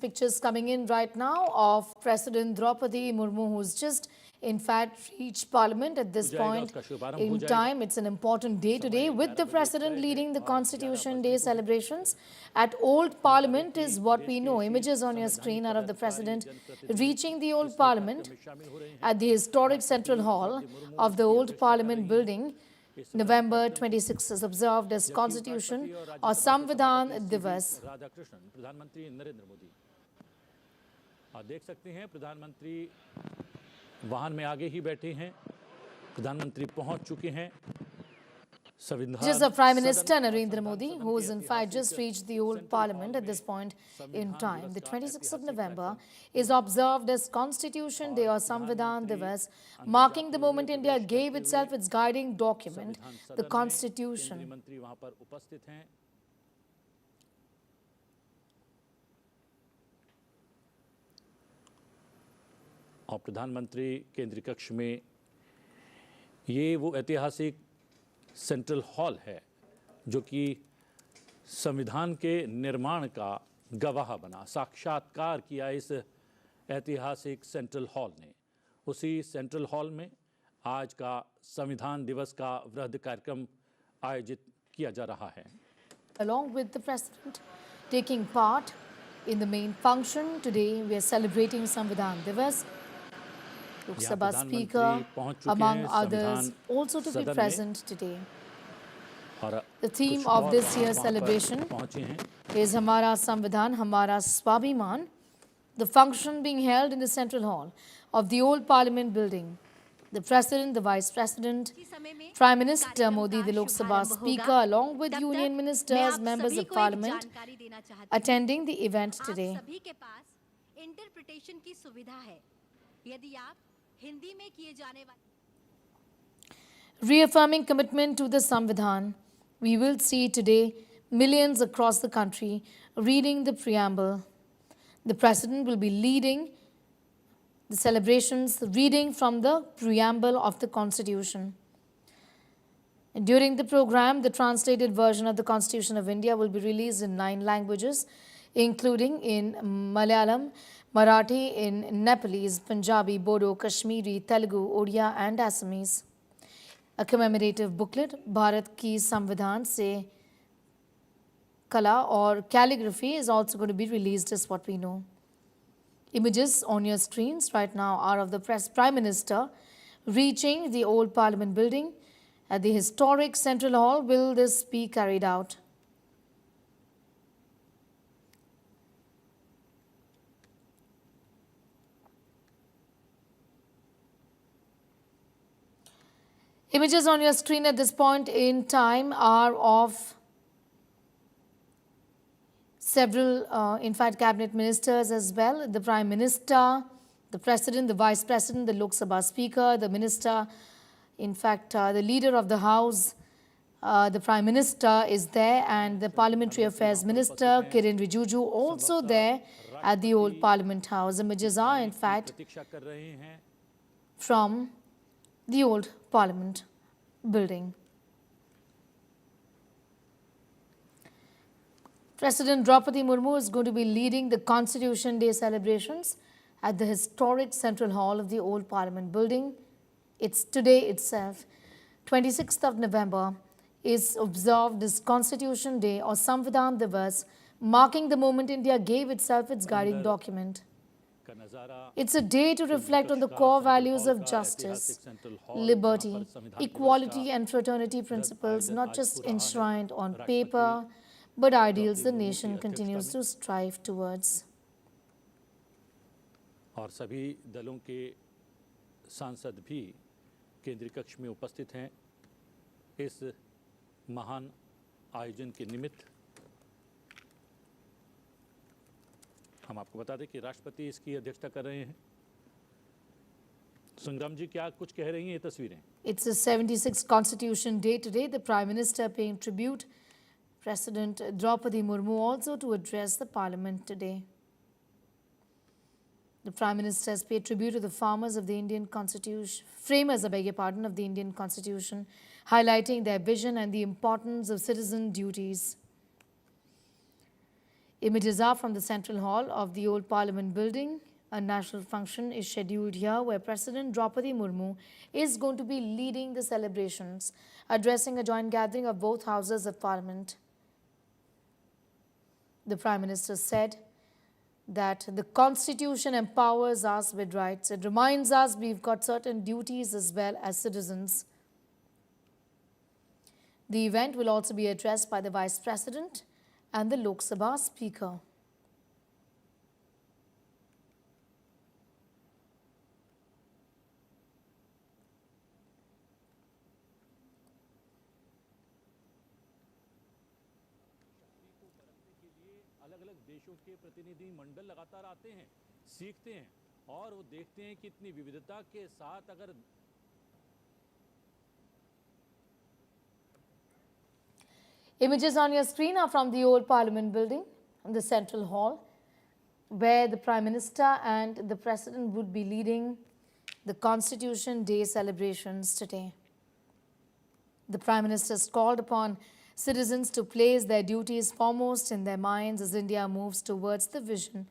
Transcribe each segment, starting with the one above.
pictures coming in right now of President Draupadi Murmu, who's just in fact reached Parliament at this point in time. It's an important day today with the President leading the Constitution Day celebrations at Old Parliament is what we know. Images on your screen are of the President reaching the Old Parliament at the historic Central Hall of the Old Parliament building. November 26 is observed as Constitution or Samvidhan Divas. प्रधानमंत्री नरेंद्र मोदी आप देख सकते हैं प्रधानमंत्री वाहन में आगे ही बैठे हैं प्रधानमंत्री पहुंच चुके हैं Just the Prime Minister Narendra Modi, who is in fact just reached the Old Parliament at this point in time. The 26th of November is observed as Constitution Day or Samvidhan Divas, marking the moment India gave itself its guiding document, the Constitution. और प्रधानमंत्री केंद्रीय कक्ष में ये वो ऐतिहासिक central hall है जो कि संविधान के निर्माण का गवाह बना साक्षात्कार किया इस ऐतिहासिक सेंट्रल हॉल ने उसी सेंट्रल हॉल में आज का संविधान दिवस का वृहद कार्यक्रम आयोजित किया जा रहा है Along with the President taking part in the main function today, we are celebrating Samvidhan Divas. Lok Sabha Speaker, among others, also to be present today. The theme of this year's celebration is Hamara Samvidhan, Hamara Swabhiman, the function being held in the Central Hall of the Old Parliament building. The President, the Vice President, Prime Minister Modi, the Lok Sabha Speaker, along with Union Ministers, Members of Parliament, attending the event today. Reaffirming commitment to the Samvidhan, we will see today millions across the country reading the preamble. The President will be leading the celebrations, reading from the preamble of the Constitution. And during the program, the translated version of the Constitution of India will be released in 9 languages, including in Malayalam, Marathi, in Nepalese, Punjabi, Bodo, Kashmiri, Telugu, Odia and Assamese. A commemorative booklet, Bharat Ki Samvidhan Se Kala or calligraphy is also going to be released is what we know. Images on your screens right now are of the Prime Minister reaching the Old Parliament building. At the historic Central Hall will this be carried out. Images on your screen at this point in time are of several, in fact, cabinet ministers as well. The Prime Minister, the President, the Vice President, the Lok Sabha Speaker, the Minister, in fact, the Leader of the House, the Prime Minister is there, and the Parliamentary Affairs Minister, Kiren Rijiju, also there at the Old Parliament House. Images are, in fact, from the Old Parliament building. President Draupadi Murmu is going to be leading the Constitution Day celebrations at the historic Central Hall of the Old Parliament building. It's today itself, 26th of November, is observed as Constitution Day or Samvidhan Divas, marking the moment India gave itself its guiding document. It's a day to reflect on the core values of justice, liberty, equality and fraternity principles, not just enshrined on paper, but ideals the nation continues to strive towards. और सभी दलों के सांसद भी केंद्रीय कक्ष में उपस्थित हैं इस महान आयोजन के निमित्त हम आपको बता दें कि राष्ट्रपति इसकी अध्यक्षता कर रहे हैं संग्राम जी क्या कुछ कह रही हैं ये तस्वीरें It's the 76th Constitution Day today. The Prime Minister paying tribute President Draupadi Murmu also to address the Parliament today. The Prime Minister has paid tribute to the farmers of the Indian Constitution, framers, of the Indian Constitution, highlighting their vision and the importance of citizen duties. Images are from the Central Hall of the old Parliament building. A national function is scheduled here where President Draupadi Murmu is going to be leading the celebrations, addressing a joint gathering of both houses of Parliament. The Prime Minister said that the Constitution empowers us with rights. It reminds us we've got certain duties as well as citizens. The event will also be addressed by the Vice President and the Lok Sabha Speaker. अलग-अलग देशों के प्रतिनिधि मंडल लगातार आते हैं, सीखते हैं और वो देखते हैं कि इतनी विविधता के साथ अगर Images on your screen are from the old Parliament building, the Central Hall, where the Prime Minister and the President would be leading the Constitution Day celebrations today. The Prime Minister has called upon citizens to place their duties foremost in their minds as India moves towards the vision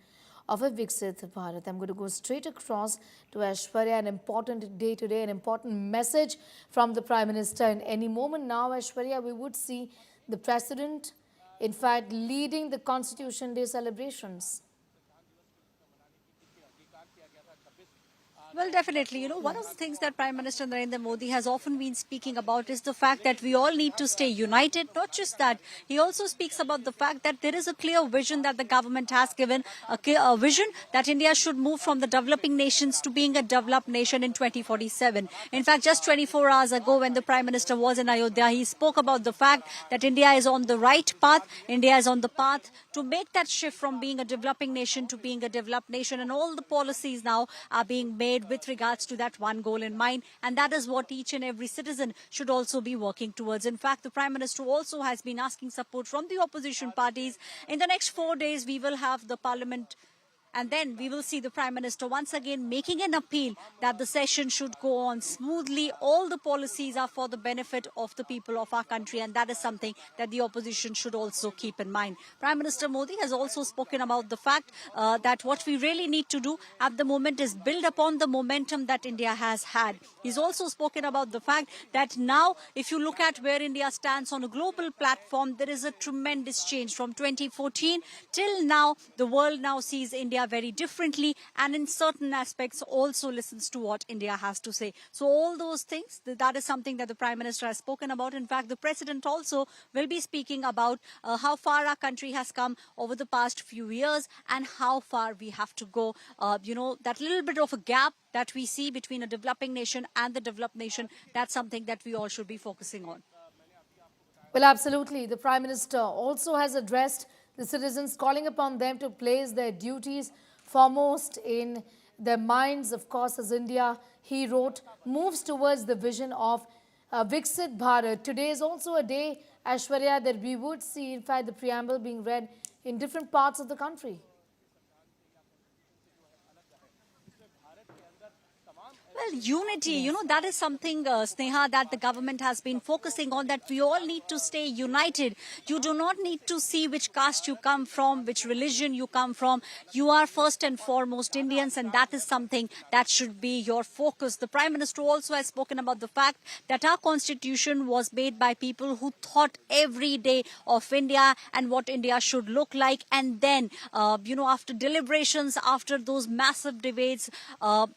of a Viksit Bharat. I'm going to go straight across to Aishwarya, an important day today, an important message from the Prime Minister. In any moment now, Aishwarya, we would see the President, in fact, leading the Constitution Day celebrations. Well, definitely. One of the things that Prime Minister Narendra Modi has often been speaking about is the fact that we all need to stay united. Not just that, he also speaks about the fact that there is a clear vision that the government has given, a vision that India should move from the developing nations to being a developed nation in 2047. In fact, just 24 hours ago when the Prime Minister was in Ayodhya, he spoke about the fact that India is on the right path. India is on the path to make that shift from being a developing nation to being a developed nation. And all the policies now are being made with regards to that one goal in mind, and that is what each and every citizen should also be working towards. In fact, the Prime Minister also has been asking support from the opposition parties. In the next 4 days, we will have the Parliament, and then we will see the Prime Minister once again making an appeal that the session should go on smoothly. All the policies are for the benefit of the people of our country, and that is something that the opposition should also keep in mind. Prime Minister Modi has also spoken about the fact that what we really need to do at the moment is build upon the momentum that India has had. He's also spoken about the fact that now, if you look at where India stands on a global platform, there is a tremendous change. From 2014 till now, the world now sees India very differently, and in certain aspects also listens to what India has to say. So all those things, that is something that the Prime Minister has spoken about. In fact, the President also will be speaking about how far our country has come over the past few years and how far we have to go. That little bit of a gap that we see between a developing nation and the developed nation, that's something that we all should be focusing on. Well, absolutely. The Prime Minister also has addressed the citizens, calling upon them to place their duties foremost in their minds. Of course, as India, he wrote, moves towards the vision of Viksit Bharat. Today is also a day, Aishwarya, that we would see, in fact, the preamble being read in different parts of the country. Well, unity, that is something, Sneha, that the government has been focusing on, that we all need to stay united. You do not need to see which caste you come from, which religion you come from. You are first and foremost Indians, and that is something that should be your focus. The Prime Minister also has spoken about the fact that our constitution was made by people who thought every day of India and what India should look like. And then, after deliberations, after those massive debates,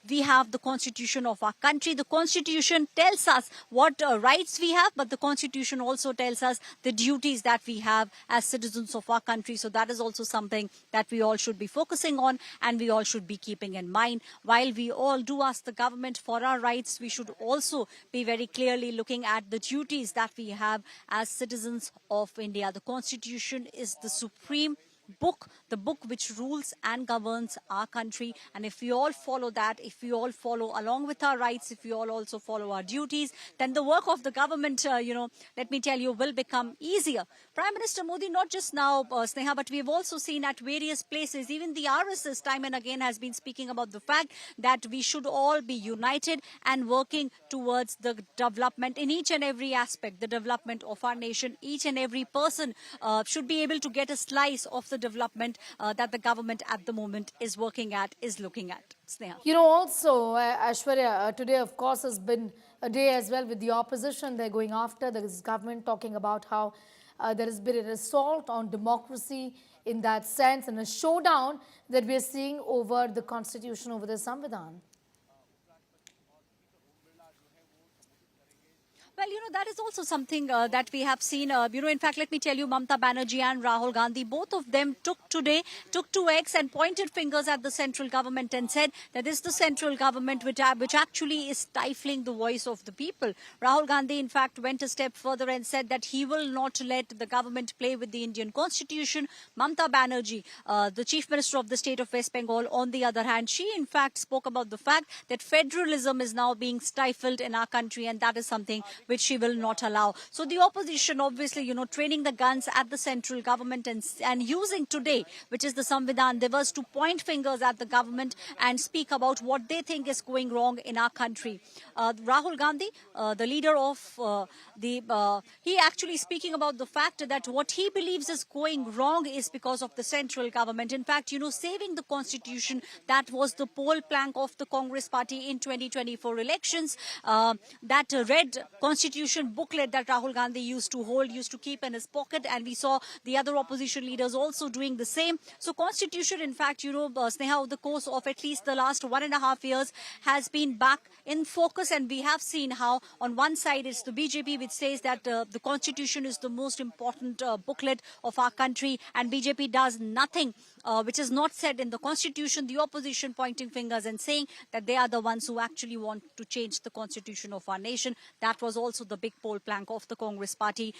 we have the constitution of our country. The constitution tells us what rights we have, but the constitution also tells us the duties that we have as citizens of our country. So that is also something that we all should be focusing on, and we all should be keeping in mind. While we all do ask the government for our rights, we should also be very clearly looking at the duties that we have as citizens of India. The constitution is the supreme book, the book which rules and governs our country. And if we all follow that, if we all follow along with our rights, if we all also follow our duties, then the work of the government, let me tell you, will become easier. Prime Minister Modi, not just now, Sneha, but we have also seen at various places, even the RSS time and again has been speaking about the fact that we should all be united and working towards the development in each and every aspect, the development of our nation. Each and every person should be able to get a slice of the the development that the government at the moment is working at, is looking at. Sneha. You know, also, Aishwarya, today, of course, has been a day as well with the opposition. They're going after this government, talking about how there has been an assault on democracy in that sense, and a showdown that we are seeing over the constitution, over the Samvidhan. Well, that is also something that we have seen. In fact, let me tell you, Mamata Banerjee and Rahul Gandhi, both of them took to X and pointed fingers at the central government and said that this is the central government which actually is stifling the voice of the people. Rahul Gandhi, in fact, went a step further and said that he will not let the government play with the Indian constitution. Mamata Banerjee, the chief minister of the state of West Bengal, on the other hand, she in fact spoke about the fact that federalism is now being stifled in our country, and that is something which she will not allow. So the opposition, obviously, training the guns at the central government and using today, which is the Samvidhan Divas, to point fingers at the government and speak about what they think is going wrong in our country. Rahul Gandhi, the leader of he actually speaking about the fact that what he believes is going wrong is because of the central government. In fact, saving the constitution, that was the poll plank of the Congress party in 2024 elections. That red constitution booklet that Rahul Gandhi used to keep in his pocket, and we saw the other opposition leaders also doing the same. So constitution, in fact, Sneha, over the course of at least the last 1.5 years has been back in focus, and we have seen how on one side it's the BJP which says that the constitution is the most important booklet of our country, and BJP does nothing which is not said in the constitution. The opposition pointing fingers and saying that they are the ones who actually want to change the constitution of our nation. That was also the big poll plank of the Congress party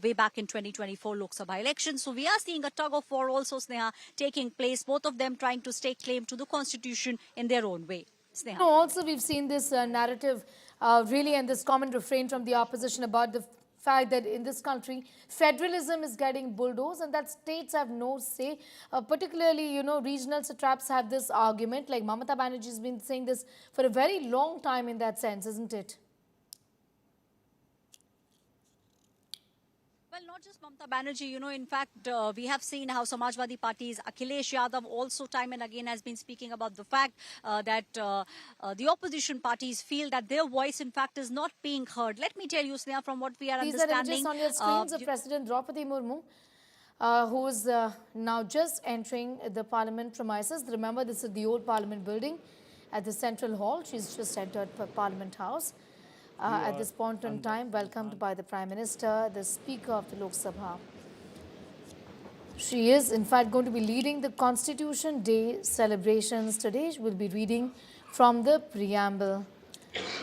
way back in 2024 Lok Sabha elections. So we are seeing a tug of war also, Sneha, taking place, both of them trying to stake claim to the constitution in their own way. Sneha. Also, we've seen this narrative really, and this common refrain from the opposition about the fact that in this country, federalism is getting bulldozed and that states have no say. Particularly, regional satraps have this argument, like Mamata Banerjee has been saying this for a very long time in that sense, isn't it? Well, not just Mamata Banerjee, in fact, we have seen how Samajwadi Party's Akhilesh Yadav also time and again has been speaking about the fact that the opposition parties feel that their voice, in fact, is not being heard. Let me tell you, Sneha, from what we are understanding. These are images on your screens of President Draupadi Murmu, who is now just entering the parliament premises. Remember, this is the old parliament building at the Central Hall. She's just entered Parliament House. At this point in time, welcomed by the Prime Minister, the Speaker of the Lok Sabha. She is, in fact, going to be leading the Constitution Day celebrations today. She will be reading from the preamble.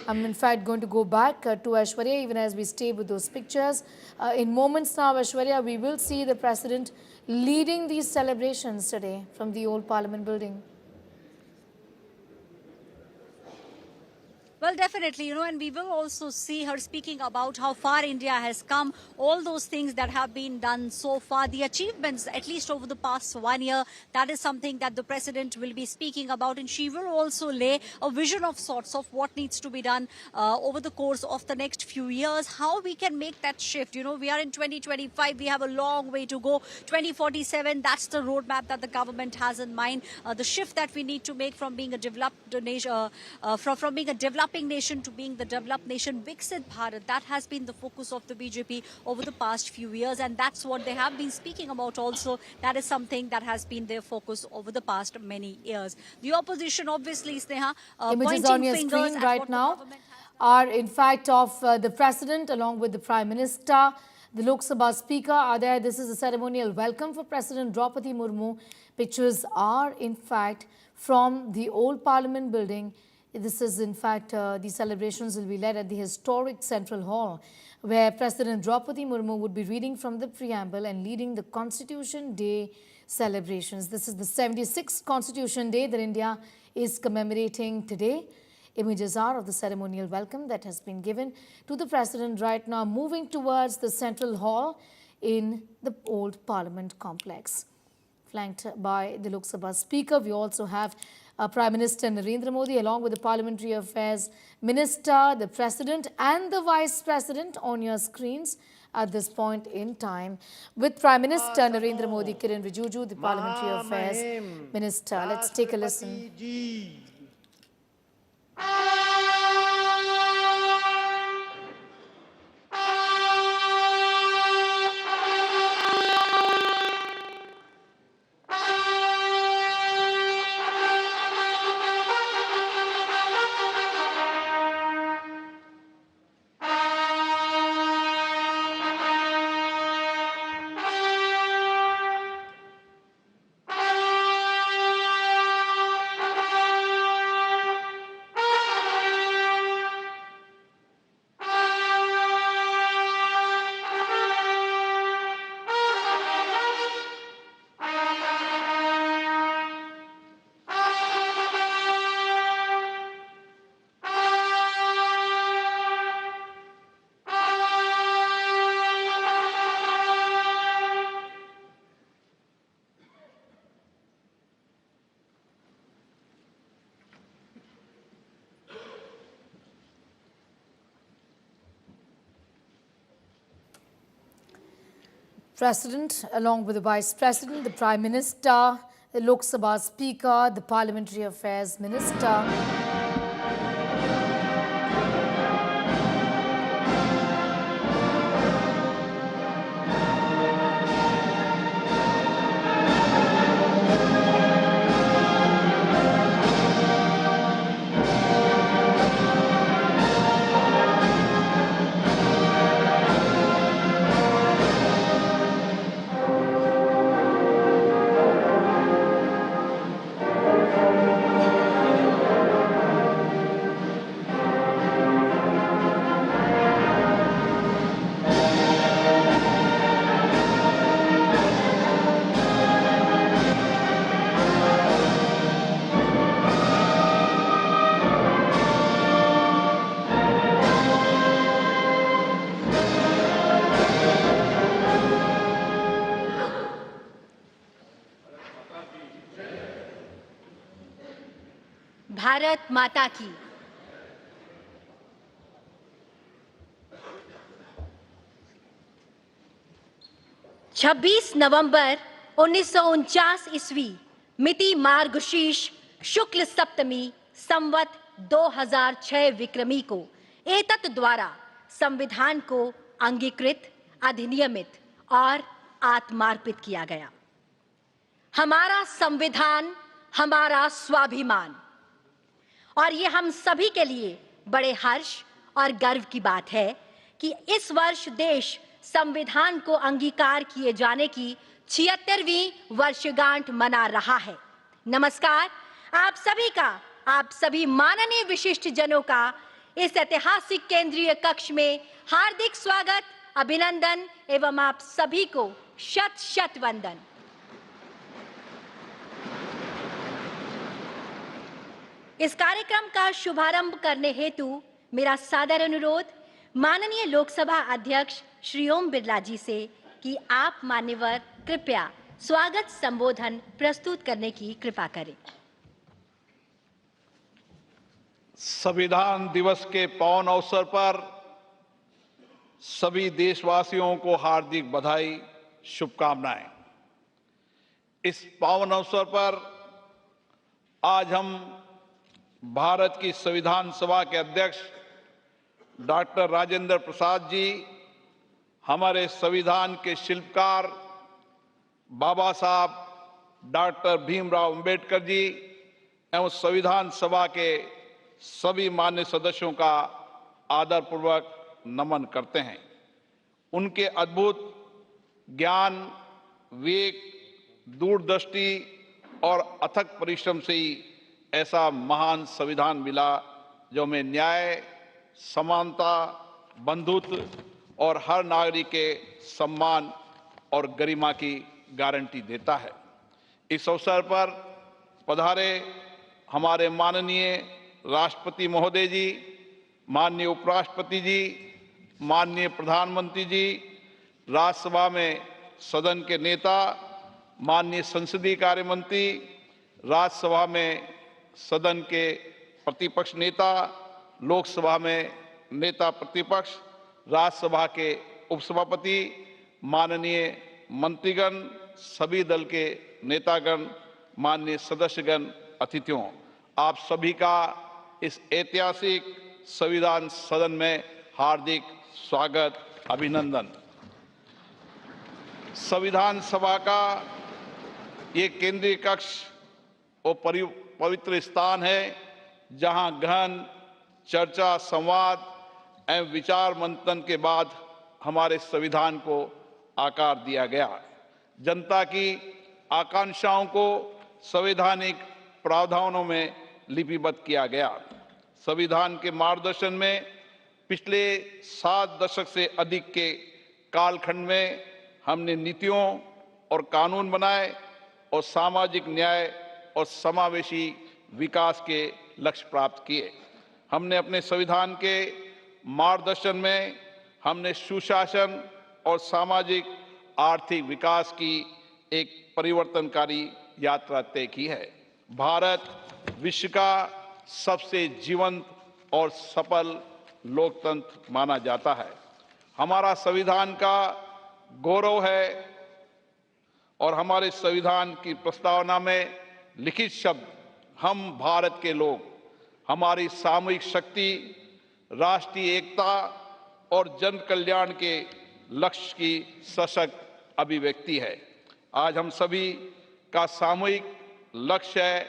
I'm, in fact, going to go back to Aishwarya, even as we stay with those pictures. In moments now, Aishwarya, we will see the President leading these celebrations today from the old Parliament building. Well, definitely, and we will also see her speaking about how far India has come, all those things that have been done so far, the achievements, at least over the past 1 year. That is something that the President will be speaking about, and she will also lay a vision of sorts of what needs to be done over the course of the next few years, how we can make that shift. We are in 2025, we have a long way to go. 2047, that's the roadmap that the government has in mind. The shift that we need to make from being a developed nation, from being a developing nation to being the developed nation, Viksit Bharat, that has been the focus of the BJP over the past few years, and that's what they have been speaking about also. That is something that has been their focus over the past many years. The opposition, obviously, Sneha, images on your screen right now are in fact of the President along with the Prime Minister. The Lok Sabha Speaker are there. This is a ceremonial welcome for President Draupadi Murmu. Pictures are in fact from the old Parliament building. This is, in fact, the celebrations will be led at the historic Central Hall, where President Draupadi Murmu would be reading from the preamble and leading the Constitution Day celebrations. This is the 76th Constitution Day that India is commemorating today. Images are of the ceremonial welcome that has been given to the President right now, moving towards the Central Hall in the old Parliament complex. Flanked by the Lok Sabha Speaker, we also have Prime Minister Narendra Modi along with the Parliamentary Affairs Minister, the President and the Vice President on your screens at this point in time with Prime Minister Narendra Modi. Kiran Rijiju, the Parliamentary Affairs Minister. Let's take a listen. President, along with the Vice President, the Prime Minister, the Lok Sabha Speaker, the Parliamentary Affairs Minister. Bharat माता की। छब्बीस नवंबर 1949 ईस्वी मिति मार्गशीर्ष शुक्ल सप्तमी संवत 2006 विक्रमी को एतत् द्वारा संविधान को अंगीकृत, अधिनियमित और आत्मार्पित किया गया। हमारा संविधान हमारा स्वाभिमान, और ये हम सभी के लिए बड़े हर्ष और गर्व की बात है कि इस वर्ष देश संविधान को अंगीकार किए जाने की 76वीं वर्षगांठ मना रहा है। नमस्कार आप सभी का, आप सभी माननीय विशिष्ट जनों का इस ऐतिहासिक केंद्रीय कक्ष में हार्दिक स्वागत, अभिनंदन एवं आप सभी को शत शत वंदन। इस कार्यक्रम का शुभारंभ करने हेतु मेरा सादर अनुरोध माननीय लोकसभा अध्यक्ष श्री ओम बिरला जी से कि आप मान्यवर कृपया स्वागत संबोधन प्रस्तुत करने की कृपा करें। संविधान दिवस के पावन अवसर पर सभी देशवासियों को हार्दिक बधाई, शुभकामनाएं। इस पावन अवसर पर आज हम भारत की संविधान सभा के अध्यक्ष डॉक्टर राजेंद्र प्रसाद जी, हमारे संविधान के शिल्पकार बाबा साहब डॉक्टर भीमराव अंबेडकर जी एवं संविधान सभा के सभी मान्य सदस्यों का आदरपूर्वक नमन करते हैं। उनके अद्भुत ज्ञान, विवेक, दूरदृष्टि और अथक परिश्रम से ही ऐसा महान संविधान मिला जो में न्याय, समानता, बंधुत्व और हर नागरिक के सम्मान और गरिमा की गारंटी देता है। इस अवसर पर पधारे हमारे माननीय राष्ट्रपति महोदय जी, माननीय उपराष्ट्रपति जी, माननीय प्रधानमंत्री जी, राज्यसभा में सदन के नेता, माननीय संसदीय कार्य मंत्री, राज्यसभा में सदन के प्रतिपक्ष नेता, लोकसभा में नेता प्रतिपक्ष, राज्यसभा के उपसभापति, माननीय मंत्रीगण, सभी दल के नेतागण, माननीय सदस्यगण, अतिथियों, आप सभी का इस ऐतिहासिक संविधान सदन में हार्दिक स्वागत, अभिनंदन। संविधान सभा का ये केंद्रीय कक्ष और पवित्र स्थान है जहां गहन चर्चा, संवाद एवं विचार मंथन के बाद हमारे संविधान को आकार दिया गया। जनता की आकांक्षाओं को संवैधानिक प्रावधानों में लिपिबद्ध किया गया। संविधान के मार्गदर्शन में पिछले 7 दशक से अधिक के कालखंड में हमने नीतियों और कानून बनाए और सामाजिक न्याय और समावेशी विकास के लक्ष्य प्राप्त किए। हमने अपने संविधान के मार्गदर्शन में हमने सुशासन और सामाजिक आर्थिक विकास की एक परिवर्तनकारी यात्रा तय की है। भारत विश्व का सबसे जीवंत और सफल लोकतंत्र माना जाता है। हमारा संविधान का गौरव है और हमारे संविधान की प्रस्तावना में लिखित शब्द हम भारत के लोग, हमारी सामूहिक शक्ति, राष्ट्रीय एकता और जन कल्याण के लक्ष्य की सशक्त अभिव्यक्ति है। आज हम सभी का सामूहिक लक्ष्य है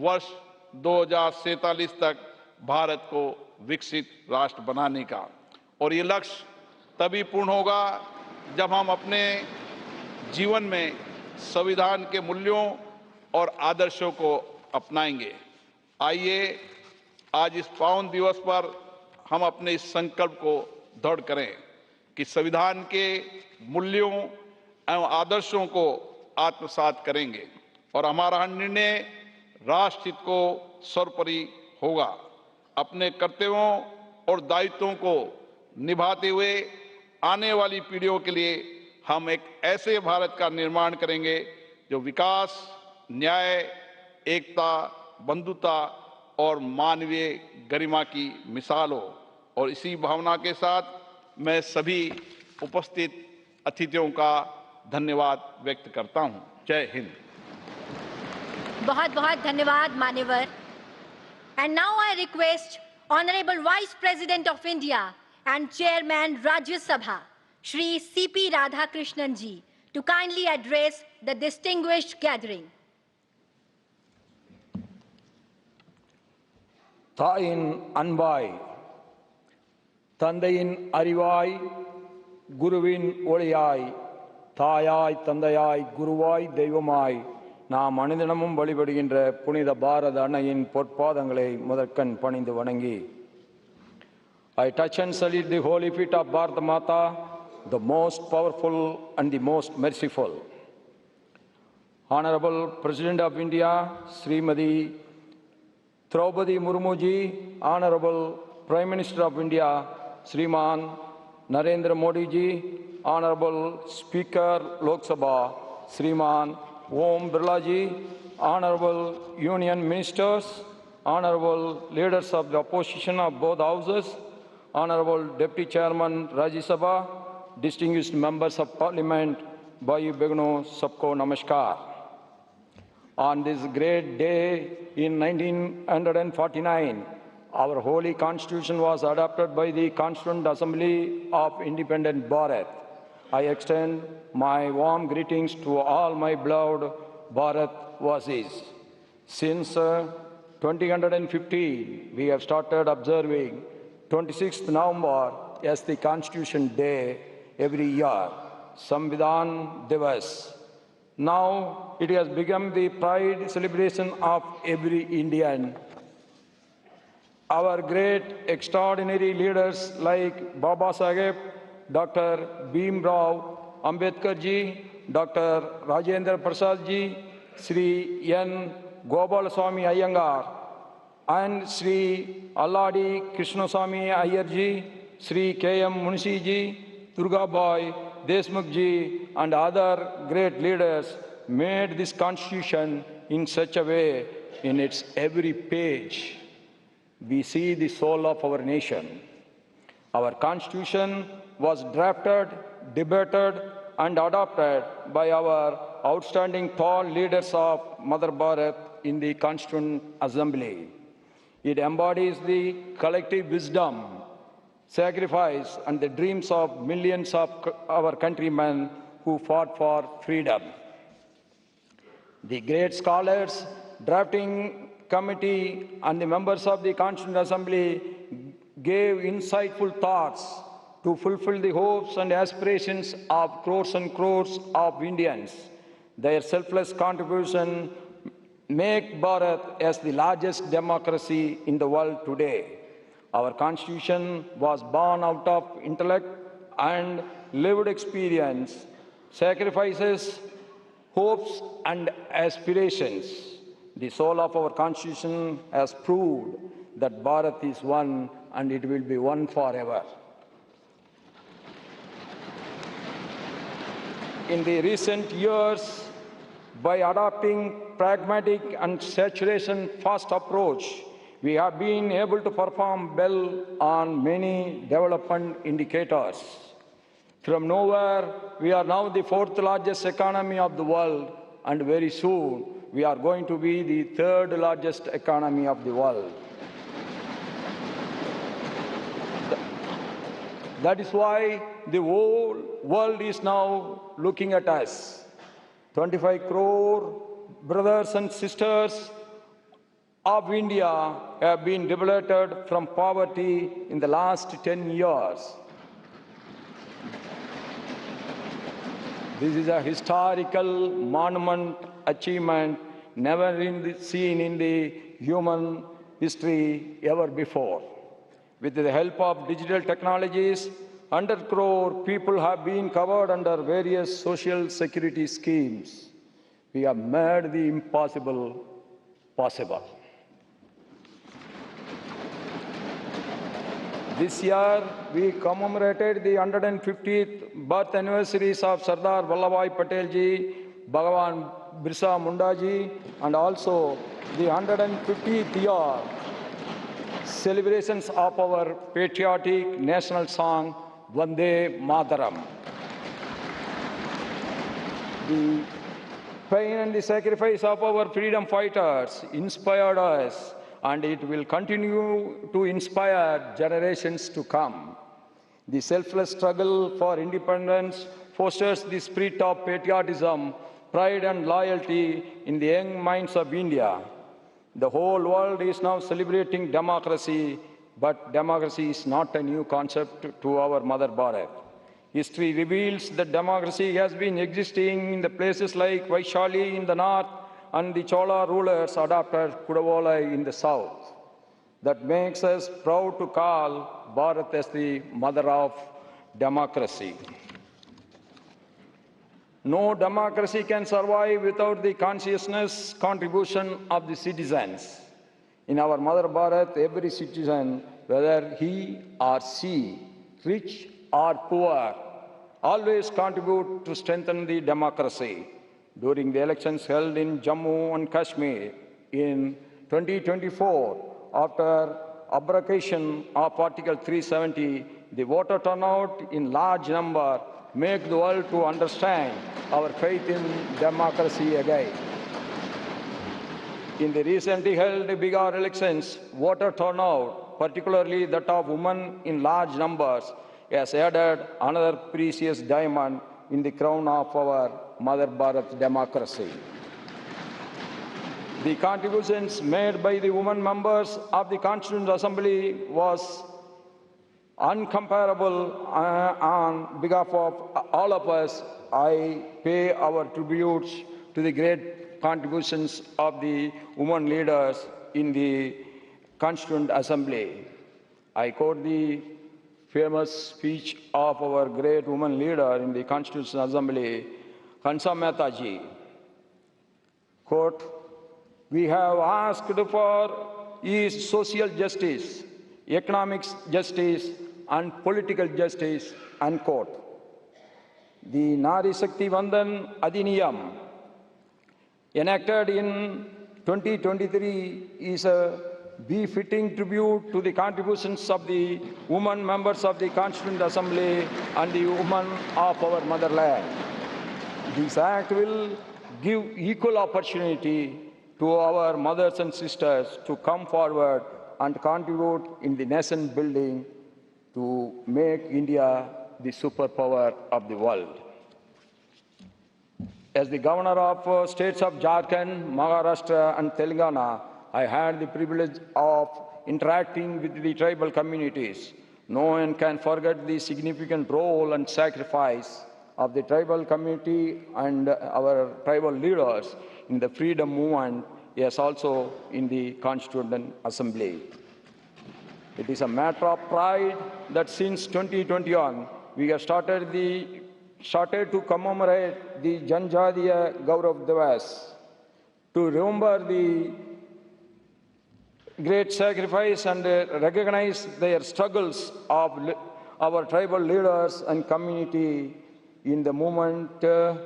वर्ष 2047 तक भारत को विकसित राष्ट्र बनाने का, और ये लक्ष्य तभी पूर्ण होगा जब हम अपने जीवन में संविधान के मूल्यों और आदर्शों को अपनाएंगे। आइए आज इस पावन दिवस पर हम अपने इस संकल्प को दृढ़ करें कि संविधान के मूल्यों एवं आदर्शों को आत्मसात करेंगे और हमारा निर्णय राष्ट्र हित को सर्वोपरि होगा। अपने कर्तव्यों और दायित्वों को निभाते हुए आने वाली पीढ़ियों के लिए हम एक ऐसे भारत का निर्माण करेंगे जो विकास, न्याय, एकता, बंधुता और मानवीय गरिमा की मिसाल हो। और इसी भावना के साथ मैं सभी उपस्थित अतिथियों का धन्यवाद व्यक्त करता हूं। जय हिंद। बहुत बहुत धन्यवाद मान्यवर। And now I request honourable vice president of India and chairman Rajya Sabha Shri CP Radhakrishnan ji to kindly address the distinguished gathering. தாயின் அன்பாய், தந்தையின் அறிவாய், குருவின் ஒளியாய், தாயாய், தந்தையாய், குருவாய், தெய்வமாய் நாம் அனுதினமும் வழிபடுகின்ற புனித பாரத அன்னையின் பொற்பாதங்களை முதற்கண் பணிந்து வணங்கி, I touch and salute the holy feet of Bharata Mata, the most powerful and the most merciful. Honorable President of India, Srimati Draupadi Murmu ji, Honorable Prime Minister of India, Sriman Narendra Modi ji, Honorable Speaker Lok Sabha, Sriman Om Birla ji, Honorable Union Ministers, Honorable Leaders of the Opposition of both houses, Honorable Deputy Chairman Rajya Sabha, distinguished members of Parliament, Bhai Begno, sabko namaskar. On this great day in 1949, our holy constitution was adopted by the Constituent Assembly of Independent Bharat. I extend my warm greetings to all my beloved Bharatvasis. Since 2015, we have started observing 26th November as the Constitution Day every year, Samvidhan Divas. Now it has become the pride celebration of every Indian. Our great extraordinary leaders like Baba Saheb, Dr. Bhim Rao Ambedkar ji, Dr. Rajendra Prasad ji, Sri N. Gopalaswamy Iyengar, and Sri Alladi Krishnaswamy Iyer ji, Sri K.M. Munshi ji, Durga Bhai Deshmukh ji, and other great leaders made this constitution in such a way, in its every page, we see the soul of our nation. Our constitution was drafted, debated, and adopted by our outstanding tall leaders of Mother Bharat in the Constituent Assembly. It embodies the collective wisdom, sacrifice, and the dreams of millions of our countrymen who fought for freedom. The great scholars, drafting committee, and the members of the Constituent Assembly gave insightful thoughts to fulfill the hopes and aspirations of crores and crores of Indians. Their selfless contribution make Bharat as the largest democracy in the world today. Our Constitution was born out of intellect and lived experience, sacrifices, hopes, and aspirations. The soul of our Constitution has proved that Bharat is one and it will be one forever. In the recent years, by adopting pragmatic and saturation-first approach, we have been able to perform well on many development indicators. From nowhere, we are now the fourth largest economy of the world, and very soon, we are going to be the third largest economy of the world. That is why the whole world is now looking at us. 25 crore brothers and sisters of India have been liberated from poverty in the last 10 years. This is a historical monument achievement never seen in the human history ever before. With the help of digital technologies, 100 crore people have been covered under various social security schemes. We have made the impossible possible. This year, we commemorated the 150th birth anniversaries of Sardar Vallabhbhai Patel ji, Bhagwan Birsa Munda ji, and also the 150th year celebrations of our patriotic national song, Vande Mataram. The pain and the sacrifice of our freedom fighters inspired us, and it will continue to inspire generations to come. The selfless struggle for independence fosters the spirit of patriotism, pride and loyalty in the young minds of India. The whole world is now celebrating democracy, but democracy is not a new concept to our Mother Bharat. History reveals that democracy has been existing in the places like Vaishali in the north and the Chola rulers adopted Kudavolai in the south. That makes us proud to call Bharat as the mother of democracy. No democracy can survive without the consciousness contribution of the citizens. In our Mother Bharat, every citizen, whether he or she, rich or poor, always contribute to strengthen the democracy. During the elections held in Jammu and Kashmir in 2024, after abrogation of Article 370, the voter turnout in large number make the world to understand our faith in democracy again. In the recently held Bihar elections, voter turnout, particularly that of women in large numbers, has added another precious diamond in the crown of our Mother Bharat democracy. The contributions made by the women members of the Constituent Assembly was uncomparable. On behalf of all of us, I pay our tributes to the great contributions of the women leaders in the Constituent Assembly. I quote the famous speech of our great woman leader in the Constitutional Assembly, Hansa Mehta ji. Quote, "We have asked for is social justice, economic justice, and political justice," unquote. The Nari Shakti Vandan Adhiniyam, enacted in 2023, is a befitting tribute to the contributions of the women members of the Constituent Assembly and the women of our motherland. This act will give equal opportunity to our mothers and sisters to come forward and contribute in the nation building to make India the superpower of the world. As the governor of states of Jharkhand, Maharashtra and Telangana, I had the privilege of interacting with the tribal communities. No one can forget the significant role and sacrifice of the tribal community and our tribal leaders in the freedom movement, yes, also in the Constituent Assembly. It is a matter of pride that since 2021, we have started to commemorate the Janjatiya Gaurav Divas, to remember the great sacrifice and recognize their struggles of our tribal leaders and community in the movement to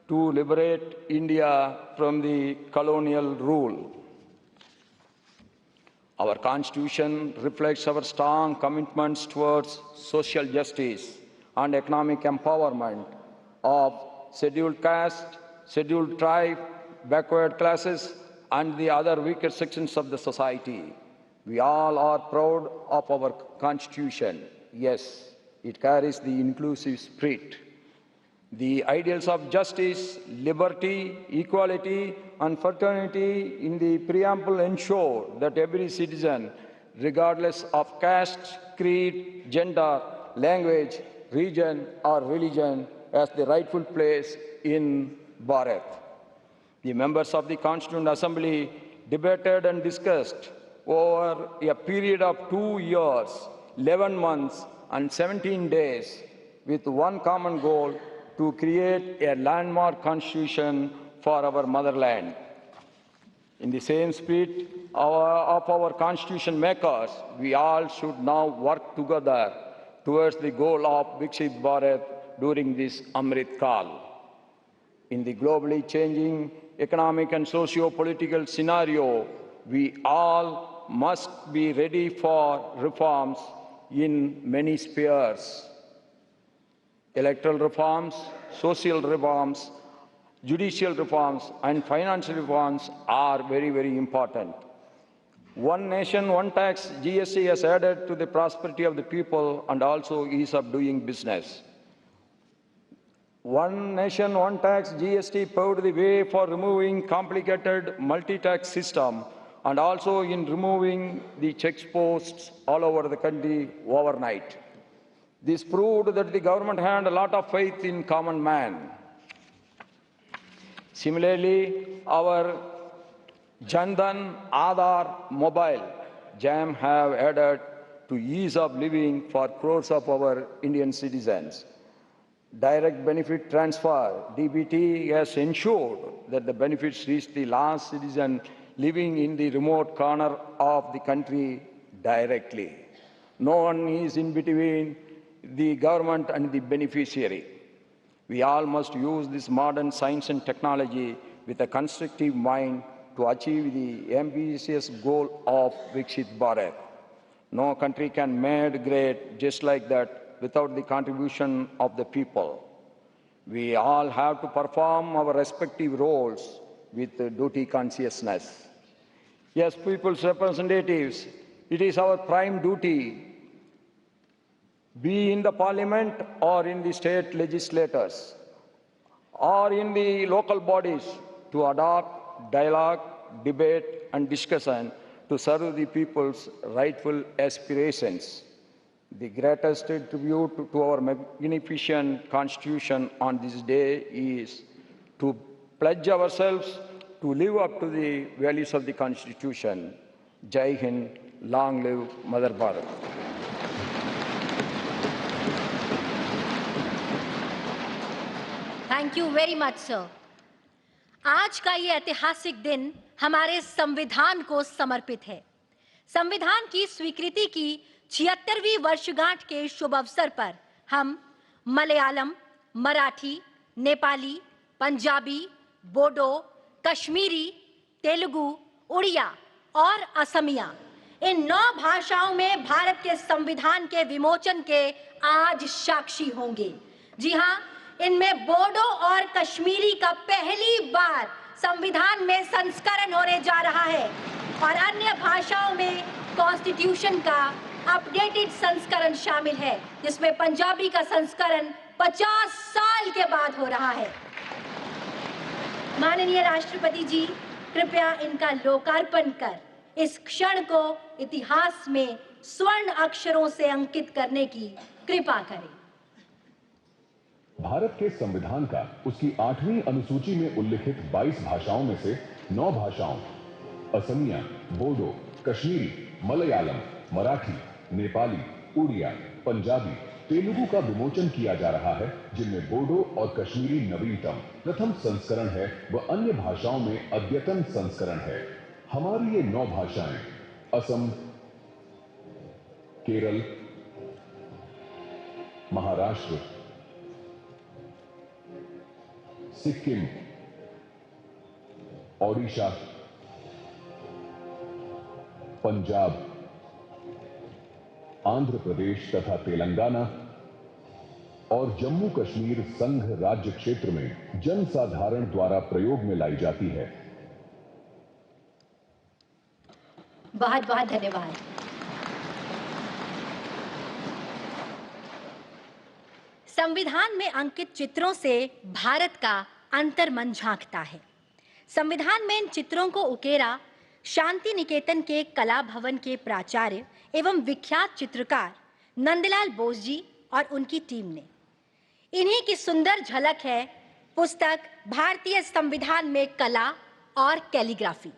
liberate India from the colonial rule. Our Constitution reflects our strong commitments towards social justice and economic empowerment of scheduled caste, scheduled tribe, backward classes, and the other weaker sections of the society. We all are proud of our Constitution. Yes, it carries the inclusive spirit. The ideals of justice, liberty, equality, and fraternity in the preamble ensure that every citizen, regardless of caste, creed, gender, language, region, or religion, has the rightful place in Bharat. The members of the Constituent Assembly debated and discussed over a period of 2 years, 11 months, and 17 days with one common goal: to create a landmark constitution for our motherland. In the same spirit of our constitution makers, we all should now work together towards the goal of Viksit Bharat during this Amrit Kal. In the globally changing economic and socio-political scenario, we all must be ready for reforms in many spheres. Electoral reforms, social reforms, judicial reforms, and financial reforms are very, very important. One nation, one tax, GST has added to the prosperity of the people and also ease of doing business. One nation, one tax, GST paved the way for removing complicated multi-tax system and also in removing the checkposts all over the country overnight. This proved that the government had a lot of faith in common man. Similarly, our Jandan Aadhaar mobile JAM have added to ease of living for crores of our Indian citizens. Direct benefit transfer, DBT, has ensured that the benefits reach the last citizen living in the remote corner of the country directly. No one is in between the government and the beneficiary. We all must use this modern science and technology with a constructive mind to achieve the ambitious goal of Viksit Bharat. No country can be made great just like that without the contribution of the people. We all have to perform our respective roles with duty consciousness. As people's representatives, it is our prime duty, be in the parliament or in the state legislators or in the local bodies, to adopt dialogue, debate, and discussion to serve the people's rightful aspirations. The greatest tribute to our magnificent Constitution on this day is to pledge ourselves to live up to the values of the Constitution. Jai Hind, long live Mother Bharat. Thank you very much sir. आज का ये ऐतिहासिक दिन हमारे संविधान को समर्पित है। संविधान की स्वीकृति की 76वीं वर्षगांठ के शुभ अवसर पर हम मलयालम, मराठी, नेपाली, पंजाबी, बोडो, कश्मीरी, तेलुगु, उड़िया और असमिया इन 9 भाषाओं में भारत के संविधान के विमोचन के आज साक्षी होंगे। जी हाँ, इनमें बोडो और कश्मीरी का पहली बार संविधान में संस्करण होने जा रहा है और अन्य भाषाओं में कॉन्स्टिट्यूशन का अपडेटेड संस्करण शामिल है, जिसमें पंजाबी का संस्करण 50 साल के बाद हो रहा है। माननीय राष्ट्रपति जी, कृपया इनका लोकार्पण कर इस क्षण को इतिहास में स्वर्ण अक्षरों से अंकित करने की कृपा करें। भारत के संविधान का उसकी 8वीं अनुसूची में उल्लिखित 22 भाषाओं में से 9 भाषाओं असमिया, बोडो, कश्मीरी, मलयालम, मराठी, नेपाली, उड़िया, पंजाबी, तेलुगु का विमोचन किया जा रहा है, जिनमें बोडो और कश्मीरी नवीनतम प्रथम संस्करण है व अन्य भाषाओं में अद्यतन संस्करण है। हमारी ये 9 भाषाएं असम, केरल, महाराष्ट्र, सिक्किम, ओडिशा, पंजाब, आंध्र प्रदेश तथा तेलंगाना और जम्मू कश्मीर संघ राज्य क्षेत्र में जनसाधारण द्वारा प्रयोग में लाई जाती है। बहुत बहुत धन्यवाद। संविधान में अंकित चित्रों से भारत का अंतर्मन झांकता है। संविधान में इन चित्रों को उकेरा शांति निकेतन के कला भवन के प्राचार्य एवं विख्यात चित्रकार नंदलाल बोस जी और उनकी टीम ने। इन्हीं की सुंदर झलक है पुस्तक भारतीय संविधान में कला और कैलीग्राफी।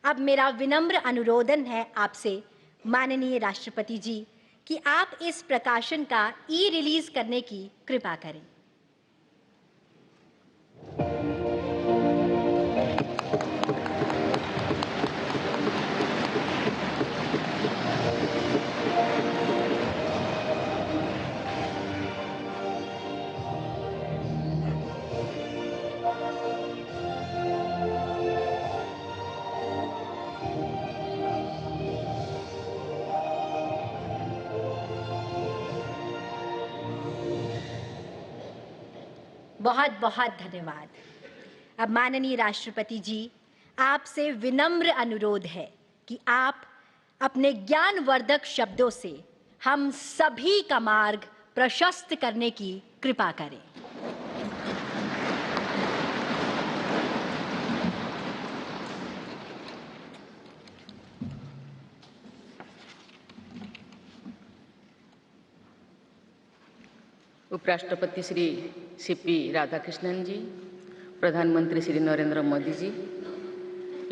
अब मेरा विनम्र अनुरोधन है आपसे माननीय राष्ट्रपति जी कि आप इस प्रकाशन का ई-रिलीज करने की कृपा करें। बहुत बहुत धन्यवाद। अब माननीय राष्ट्रपति जी, आपसे विनम्र अनुरोध है कि आप अपने ज्ञानवर्धक शब्दों से हम सभी का मार्ग प्रशस्त करने की कृपा करें। उपराष्ट्रपति श्री सीपी राधाकृष्णन जी, प्रधानमंत्री श्री नरेंद्र मोदी जी,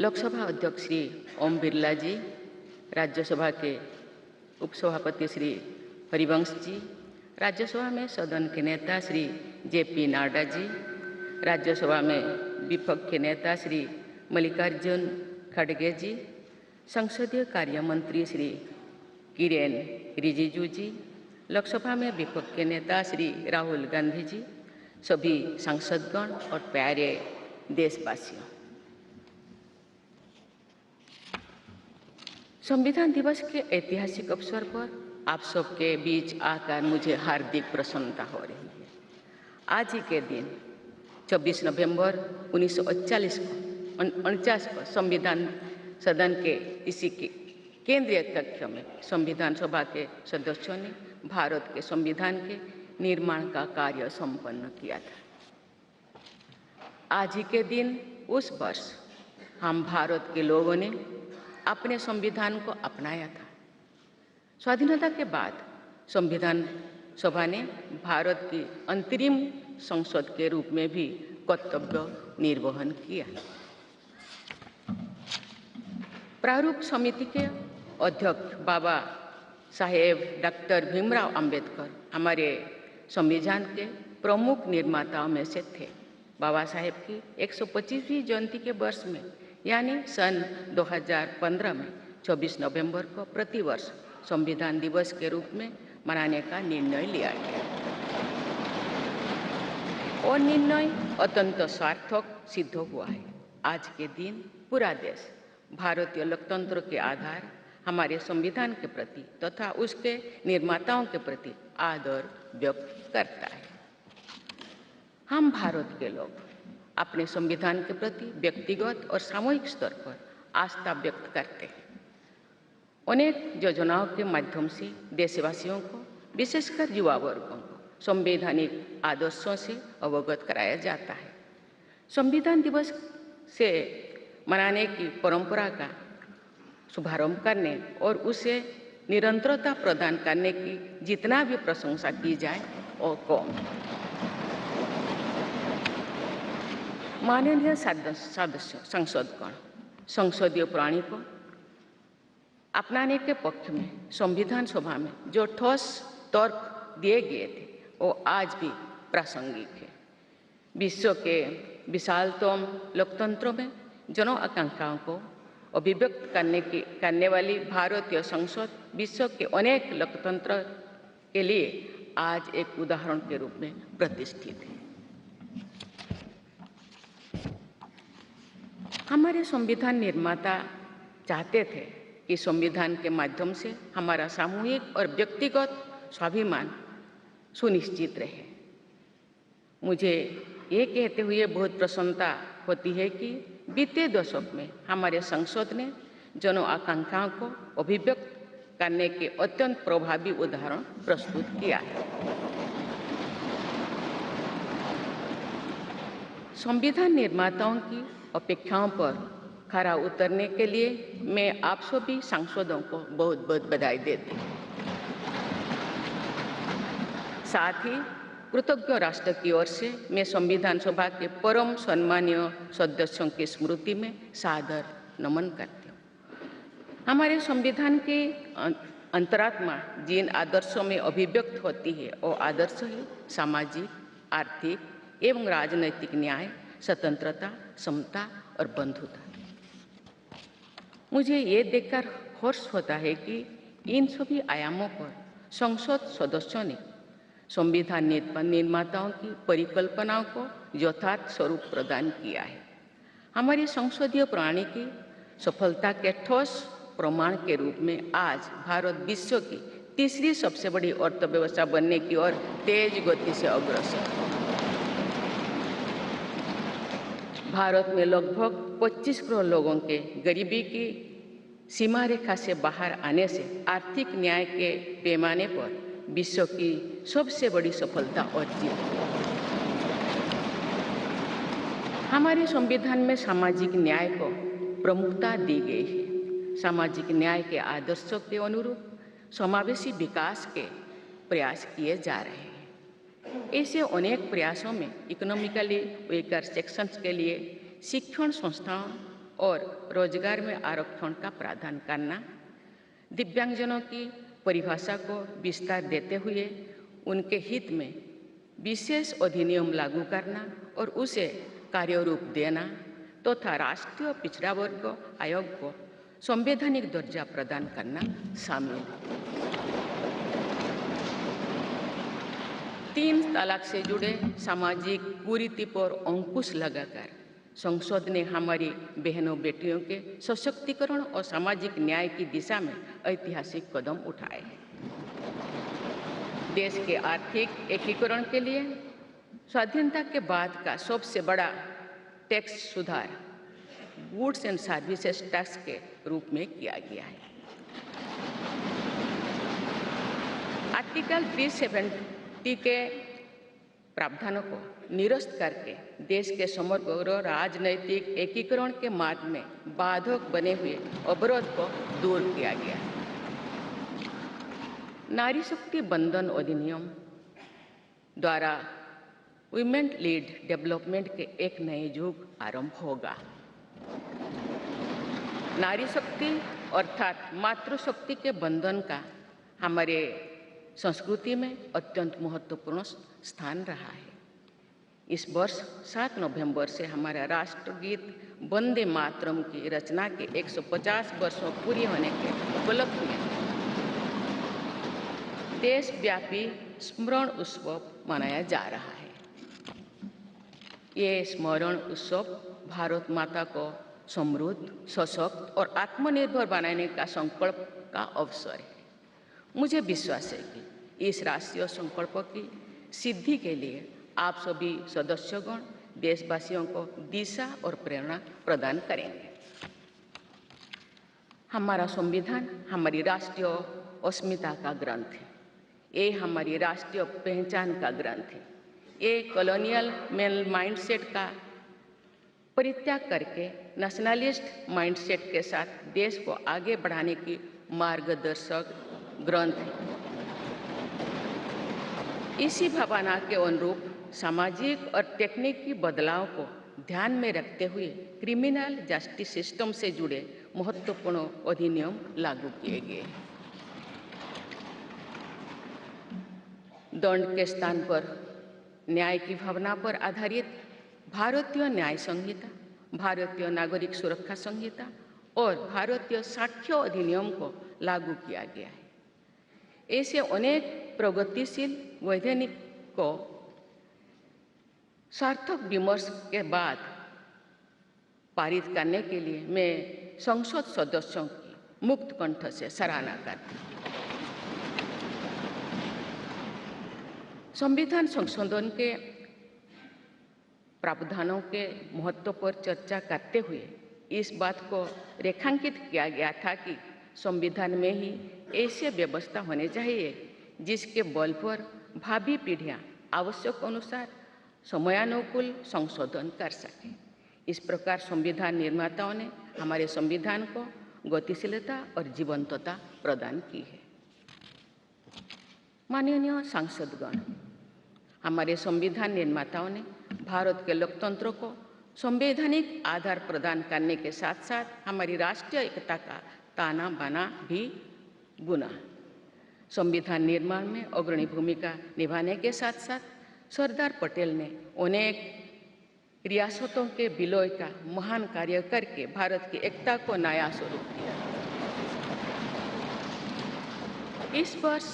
लोकसभा अध्यक्ष श्री ओम बिरला जी, राज्यसभा के उपसभापति श्री हरिवंश जी, राज्यसभा में सदन के नेता श्री जेपी नड्डा जी, राज्यसभा में विपक्ष के नेता श्री मल्लिकार्जुन खड़गे जी, संसदीय कार्य मंत्री श्री किरेन रिजिजू जी, लोकसभा में विपक्ष के नेता श्री राहुल गांधी जी, सभी सांसदगण और प्यारे देशवासियों, संविधान दिवस के ऐतिहासिक अवसर पर आप सबके बीच आकर मुझे हार्दिक प्रसन्नता हो रही है। आज ही के दिन 24 नवंबर 1949 को संविधान सदन के इसी के केंद्रीय कक्ष में संविधान सभा के सदस्यों ने भारत के संविधान के निर्माण का कार्य संपन्न किया था। आज ही के दिन उस वर्ष हम भारत के लोगों ने अपने संविधान को अपनाया था। स्वाधीनता के बाद संविधान सभा ने भारत की अंतरिम संसद के रूप में भी कर्तव्य निर्वहन किया। प्रारूप समिति के अध्यक्ष बाबा साहेब डॉक्टर भीमराव अंबेडकर हमारे संविधान के प्रमुख निर्माताओं में से थे। बाबा साहेब की 125वीं जयंती के वर्ष में यानी सन 2015 में 24 नवंबर को प्रतिवर्ष संविधान दिवस के रूप में मनाने का निर्णय लिया गया और निर्णय अत्यंत सार्थक सिद्ध हुआ है। आज के दिन पूरा देश भारतीय लोकतंत्र के आधार हमारे संविधान के प्रति तथा उसके निर्माताओं के प्रति आदर व्यक्त करता है। हम भारत के लोग अपने संविधान के प्रति व्यक्तिगत और सामूहिक स्तर पर आस्था व्यक्त करते हैं। अनेक योजनाओं के माध्यम से देशवासियों को, विशेषकर युवा वर्गों को संवैधानिक आदर्शों से अवगत कराया जाता है। संविधान दिवस से मनाने की परंपरा का शुभारंभ करने और उसे निरंतरता प्रदान करने की जितना भी प्रशंसा की जाए वो कम। माननीय सांसदगण संसदीय प्रणाली को अपनाने के पक्ष में संविधान सभा में जो ठोस तर्क दिए गए थे वो आज भी प्रासंगिक है। विश्व के विशालतम लोकतंत्रों में जन आकांक्षाओं को अभिव्यक्त करने वाली भारतीय संसद विश्व के अनेक लोकतंत्र के लिए आज एक उदाहरण के रूप में प्रतिष्ठित है। हमारे संविधान निर्माता चाहते थे कि संविधान के माध्यम से हमारा सामूहिक और व्यक्तिगत स्वाभिमान सुनिश्चित रहे। मुझे ये कहते हुए बहुत प्रसन्नता होती है कि बीते दशक में हमारे संसद ने जन आकांक्षाओं को अभिव्यक्त करने के अत्यंत प्रभावी उदाहरण प्रस्तुत किया है। संविधान निर्माताओं की अपेक्षाओं पर खरा उतरने के लिए मैं आप सभी सांसदों को बहुत बहुत बधाई देती हूँ। साथ ही कृतज्ञ राष्ट्र की ओर से मैं संविधान सभा के परम सम्मानीय सदस्यों की स्मृति में सादर नमन करती हूँ। हमारे संविधान की अंतरात्मा जिन आदर्शों में अभिव्यक्त होती है वो आदर्श है सामाजिक, आर्थिक एवं राजनैतिक न्याय, स्वतंत्रता, समता और बंधुता। मुझे ये देखकर हर्ष होता है कि इन सभी आयामों पर संसद सदस्यों ने संविधान निर्माताओं की परिकल्पनाओं को यथार्थ स्वरूप प्रदान किया है। हमारी संसदीय प्रणाली की सफलता के ठोस प्रमाण के रूप में आज भारत विश्व की तीसरी सबसे बड़ी अर्थव्यवस्था बनने की ओर तेज गति से अग्रसर है। भारत में लगभग 25 करोड़ लोगों के गरीबी की सीमा रेखा से बाहर आने से आर्थिक न्याय के पैमाने पर विश्व की सबसे बड़ी सफलता अर्जित है। हमारे संविधान में सामाजिक न्याय को प्रमुखता दी गई है। सामाजिक न्याय के आदर्शों के अनुरूप समावेशी विकास के प्रयास किए जा रहे हैं। ऐसे अनेक प्रयासों में इकोनॉमिकली वीकर सेक्शंस के लिए शिक्षण संस्थाओं और रोजगार में आरक्षण का प्रावधान करना, दिव्यांगजनों की परिभाषा को विस्तार देते हुए उनके हित में विशेष अधिनियम लागू करना और उसे कार्यरूप देना तथा राष्ट्रीय पिछड़ा वर्ग आयोग को संवैधानिक दर्जा प्रदान करना शामिल है। 3 तलाक से जुड़े सामाजिक कुरीति पर अंकुश लगाकर संसद ने हमारी बहनों बेटियों के सशक्तिकरण और सामाजिक न्याय की दिशा में ऐतिहासिक कदम उठाए हैं। देश के आर्थिक एकीकरण के लिए स्वाधीनता के बाद का सबसे बड़ा टैक्स सुधार गुड्स एंड सर्विसेज टैक्स के रूप में किया गया है। आर्टिकल 370 के प्रावधानों को निरस्त करके देश के समग्र राजनैतिक एकीकरण के मार्ग में बाधक बने हुए अवरोध को दूर किया गया। नारी शक्ति बंधन अधिनियम द्वारा वुमेन लीड डेवलपमेंट के एक नए युग आरंभ होगा। नारी शक्ति अर्थात मातृशक्ति के बंधन का हमारे संस्कृति में अत्यंत महत्वपूर्ण स्थान रहा है। इस वर्ष 7 नवंबर से हमारा राष्ट्रगीत वंदे मातरम की रचना के 150 वर्षों पूरी होने के उपलक्ष्य में देशव्यापी स्मरण उत्सव मनाया जा रहा है। ये स्मरण उत्सव भारत माता को समृद्ध, सशक्त और आत्मनिर्भर बनाने का संकल्प का अवसर है। मुझे विश्वास है कि इस राष्ट्रीय संकल्प की सिद्धि के लिए आप सभी सदस्यगण देशवासियों को दिशा और प्रेरणा प्रदान करेंगे। हमारा संविधान हमारी राष्ट्रीय अस्मिता का ग्रंथ है। ये हमारी राष्ट्रीय पहचान का ग्रंथ है। ये कॉलोनियल माइंडसेट का परित्याग करके नेशनलिस्ट माइंडसेट के साथ देश को आगे बढ़ाने की मार्गदर्शक ग्रंथ है। इसी भावना के अनुरूप सामाजिक और तकनीकी बदलाव को ध्यान में रखते हुए क्रिमिनल जस्टिस सिस्टम से जुड़े महत्वपूर्ण अधिनियम लागू किए गए। दंड के स्थान पर न्याय की भावना पर आधारित भारतीय न्याय संहिता, भारतीय नागरिक सुरक्षा संहिता और भारतीय साक्ष्य अधिनियम को लागू किया गया है। ऐसे अनेक प्रगतिशील वैधानिक को सार्थक विमर्श के बाद पारित करने के लिए मैं संसद सदस्यों की मुक्त कंठ से सराहना करती हूँ। संविधान संशोधन के प्रावधानों के महत्व पर चर्चा करते हुए इस बात को रेखांकित किया गया था कि संविधान में ही ऐसी व्यवस्था होनी चाहिए जिसके बल पर भावी पीढ़ियां आवश्यक अनुसार समयानुकूल संशोधन कर सकें। इस प्रकार संविधान निर्माताओं ने हमारे संविधान को गतिशीलता और जीवंतता प्रदान की है। माननीय सांसदगण, हमारे संविधान निर्माताओं ने भारत के लोकतंत्र को संवैधानिक आधार प्रदान करने के साथ साथ हमारी राष्ट्रीय एकता का ताना बाना भी बुना। संविधान निर्माण में अग्रणी भूमिका निभाने के साथ साथ सरदार पटेल ने अनेक रियासतों के विलय का महान कार्य करके भारत की एकता को नया स्वरूप दिया। इस वर्ष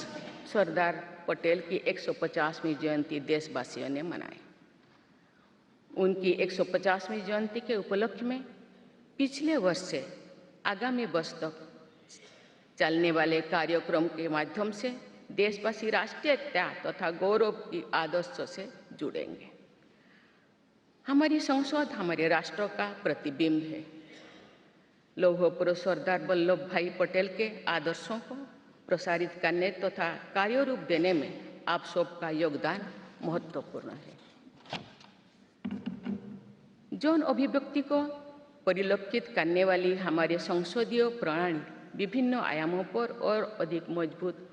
सरदार पटेल की 150वीं जयंती देशवासियों ने मनाई। उनकी 150वीं जयंती के उपलक्ष्य में पिछले वर्ष से आगामी वर्ष तक चलने वाले कार्यक्रम के माध्यम से देशवासी राष्ट्रीय एकता तथा गौरव की आदर्श से जुड़ेंगे। हमारी संसद हमारे राष्ट्र का प्रतिबिंब है। लौह पुरुष सरदार वल्लभ भाई पटेल के आदर्शों को प्रसारित करने तथा कार्यरूप देने में आप सबका योगदान महत्वपूर्ण है। जौन अभिव्यक्ति को परिलक्षित करने वाली हमारे संसदीय प्रणाली विभिन्न आयामों पर और अधिक मजबूत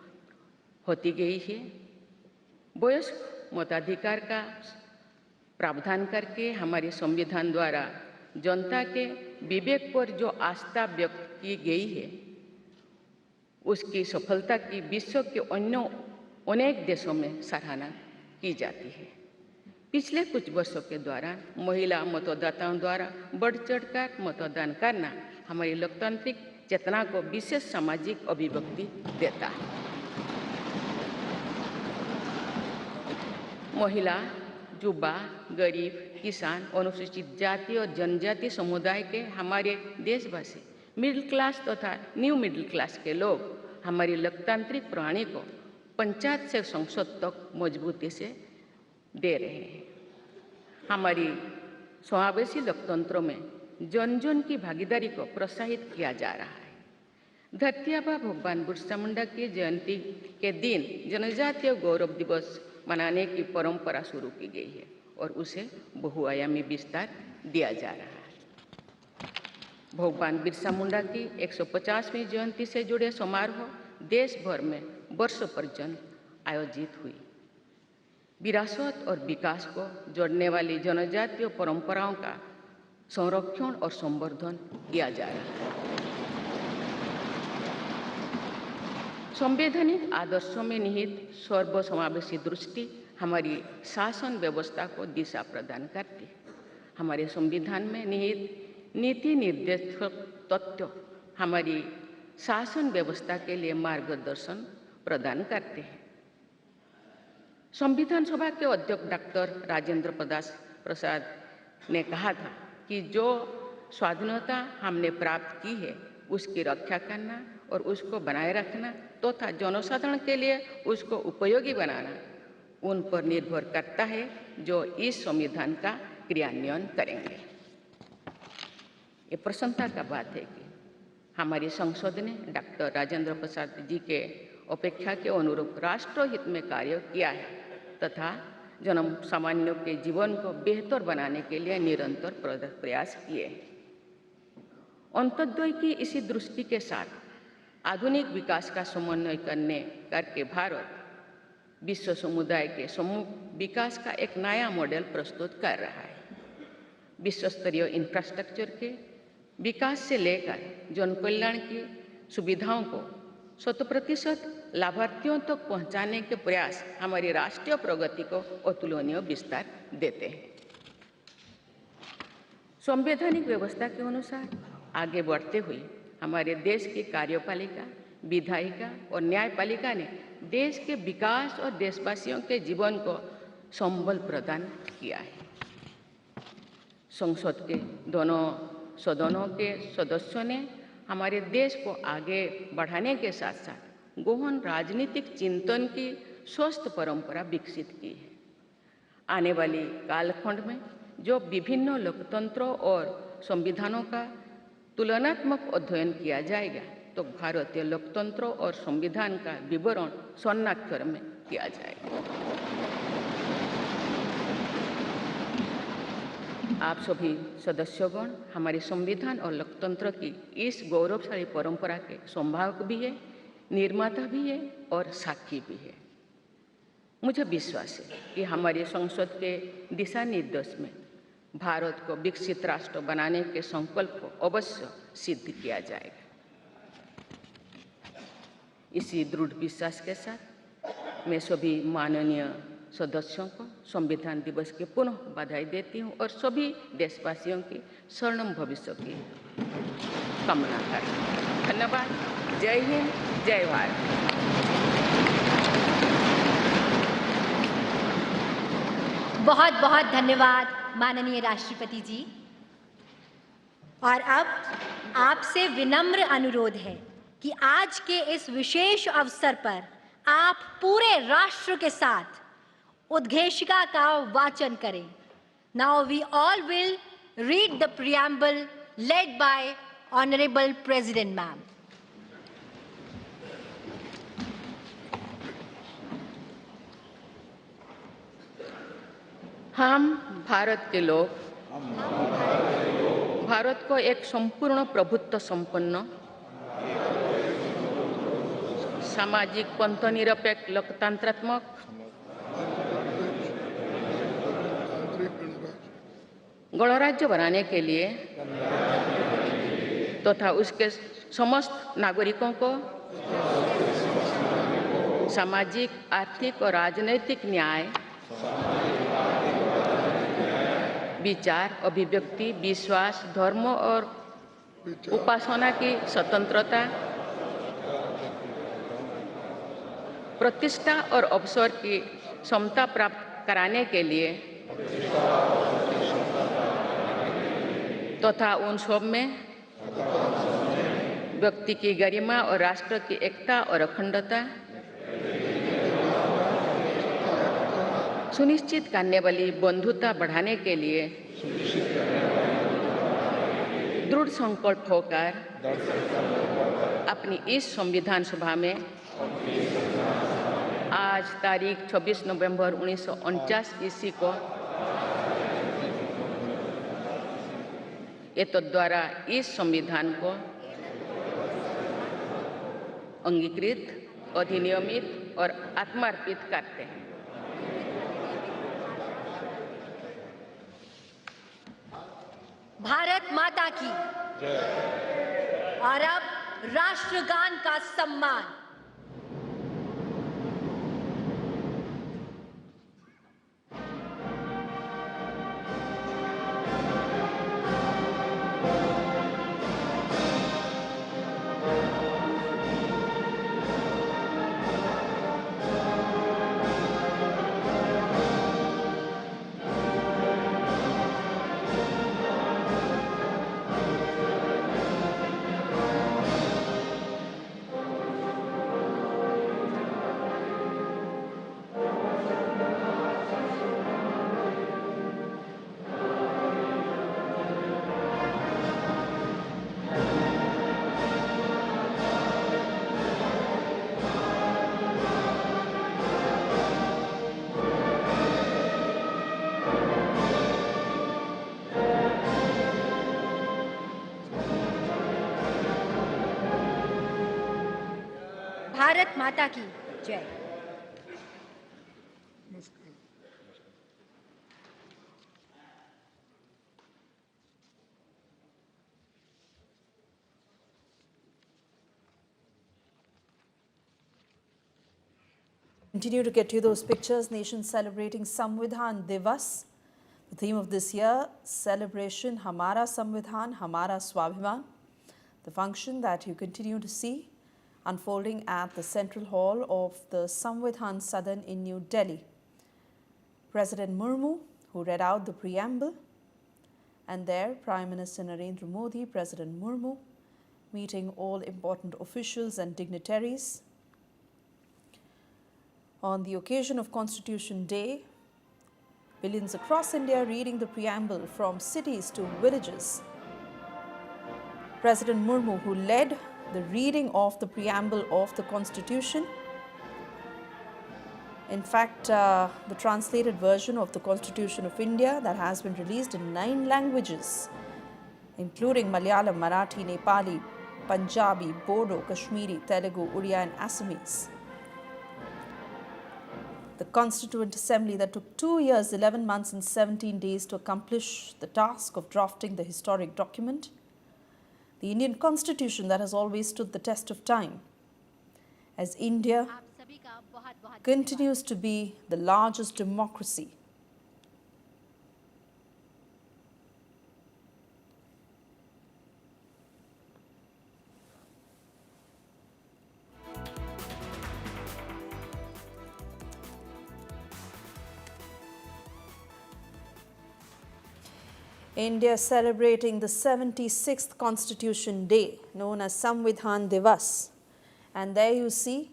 होती गई है। वयस्क मताधिकार का प्रावधान करके हमारे संविधान द्वारा जनता के विवेक पर जो आस्था व्यक्त की गई है, उसकी सफलता की विश्व के अन्य अनेक देशों में सराहना की जाती है। पिछले कुछ वर्षों के दौरान महिला मतदाताओं द्वारा बढ़ चढ़कर मतदान करना हमारी लोकतांत्रिक चेतना को विशेष सामाजिक अभिव्यक्ति देता है। महिला, युवा, गरीब, किसान, अनुसूचित जाति और जनजाति समुदाय के हमारे देशवासी, मिडिल क्लास तथा न्यू मिडिल क्लास के लोग हमारी लोकतांत्रिक प्रणाली को पंचायत से संसद तक मजबूती से दे रहे हैं। हमारी समावेशी लोकतंत्र में जन जन की भागीदारी को प्रोत्साहित किया जा रहा है। धरती आबा भगवान बिरसा मुंडा की जयंती के दिन जनजातीय गौरव दिवस मनाने की परंपरा शुरू की गई है और उसे बहुआयामी विस्तार दिया जा रहा है। भगवान बिरसा मुंडा की 150वीं जयंती से जुड़े समारोह देश भर में वर्षों पर्यंत आयोजित हुई। विरासत और विकास को जोड़ने वाली जनजातीय परंपराओं का संरक्षण और संवर्धन किया जा रहा है। संवैधानिक आदर्शों में निहित सर्वसमावेशी दृष्टि हमारी शासन व्यवस्था को दिशा प्रदान करती है। हमारे संविधान में निहित नीति निर्देशक तत्व हमारी शासन व्यवस्था के लिए मार्गदर्शन प्रदान करते हैं। संविधान सभा के अध्यक्ष डॉक्टर राजेंद्र प्रसाद ने कहा था कि जो स्वाधीनता हमने प्राप्त की है उसकी रक्षा करना और उसको बनाए रखना तथा जनसाधारण के लिए उसको उपयोगी बनाना उन पर निर्भर करता है जो इस संविधान का क्रियान्वयन करेंगे। ये प्रसन्नता का बात है कि हमारी संसद ने डॉक्टर राजेंद्र प्रसाद जी के अपेक्षा के अनुरूप राष्ट्रहित में कार्य किया है तथा जन सामान्यों के जीवन को बेहतर बनाने के लिए निरंतर प्रयास किए हैं। अंत्योदय की इसी दृष्टि के साथ आधुनिक विकास का समन्वय करके भारत विश्व समुदाय के सम्मुख विकास का एक नया मॉडल प्रस्तुत कर रहा है। विश्व स्तरीय इंफ्रास्ट्रक्चर के विकास से लेकर जन कल्याण की सुविधाओं को 100% लाभार्थियों तक पहुंचाने के प्रयास हमारी राष्ट्रीय प्रगति को अतुलनीय विस्तार देते हैं। संवैधानिक व्यवस्था के अनुसार आगे बढ़ते हुए हमारे देश की कार्यपालिका, विधायिका और न्यायपालिका ने देश के विकास और देशवासियों के जीवन को संबल प्रदान किया है। संसद के दोनों सदनों के सदस्यों ने हमारे देश को आगे बढ़ाने के साथ साथ गहन राजनीतिक चिंतन की स्वस्थ परंपरा विकसित की है। आने वाली कालखंड में जो विभिन्न लोकतंत्रों और संविधानों का तुलनात्मक अध्ययन किया जाएगा तो भारतीय लोकतंत्र और संविधान का विवरण स्वर्णाक्षर में किया जाएगा। आप सभी सदस्यगण हमारे संविधान और लोकतंत्र की इस गौरवशाली परंपरा के संभावक भी है, निर्माता भी है और साक्षी भी है। मुझे विश्वास है कि हमारी संसद के दिशा निर्देश में भारत को विकसित राष्ट्र बनाने के संकल्प को अवश्य सिद्ध किया जाएगा। इसी दृढ़ विश्वास के साथ मैं सभी माननीय सदस्यों को संविधान दिवस की पुनः बधाई देती हूँ और सभी देशवासियों की स्वर्णिम भविष्य की कामना करती हूँ। धन्यवाद। जय हिंद, जय भारत। बहुत बहुत धन्यवाद माननीय राष्ट्रपति जी। और अब आपसे विनम्र अनुरोध है कि आज के इस विशेष अवसर पर आप पूरे राष्ट्र के साथ उद्घोषिका का वाचन करें। Now we all will read the preamble led by honourable president ma'am. हम भारत के लोग भारत को एक संपूर्ण प्रभुत्व संपन्न सामाजिक पंथनिरपेक्ष लोकतंत्रात्मक गणराज्य बनाने के लिए तथा उसके समस्त नागरिकों को सामाजिक, आर्थिक और राजनैतिक न्याय, विचार, अभिव्यक्ति, विश्वास, धर्म और उपासना की स्वतंत्रता, प्रतिष्ठा और अवसर की समता प्राप्त कराने के लिए तथा उन सब में व्यक्ति की गरिमा और राष्ट्र की एकता और अखंडता सुनिश्चित करने वाली बंधुता बढ़ाने के लिए दृढ़ संकल्प होकर अपनी इस संविधान सभा में आज तारीख 26 नवंबर 1949 ईस्वी को एतद्द्वारा इस संविधान को अंगीकृत, अधिनियमित और आत्मार्पित करते हैं। भारत माता की जय। और अब राष्ट्रगान का सम्मान। भारत माता की जय। Continue to get you those pictures. Nation celebrating Samvidhan Divas. The theme of this year, celebration Hamara Samvidhan, Hamara Swabhiman. The function that you continue to see unfolding at the Central Hall of the Samvidhan Sadan in New Delhi. President Murmu, who read out the preamble, and there Prime Minister Narendra Modi, President Murmu, meeting all important officials and dignitaries. On the occasion of Constitution Day, billions across India reading the preamble from cities to villages. President Murmu, who led the reading of the preamble of the Constitution. In fact, the translated version of the Constitution of India that has been released in 9 languages, including Malayalam, Marathi, Nepali, Punjabi, Bodo, Kashmiri, Telugu, Odia and Assamese. The Constituent Assembly that took 2 years, 11 months and 17 days to accomplish the task of drafting the historic document. The Indian Constitution that has always stood the test of time. As India continues to be the largest democracy. India celebrating the 76th Constitution Day, known as Samvidhan Divas. And there you see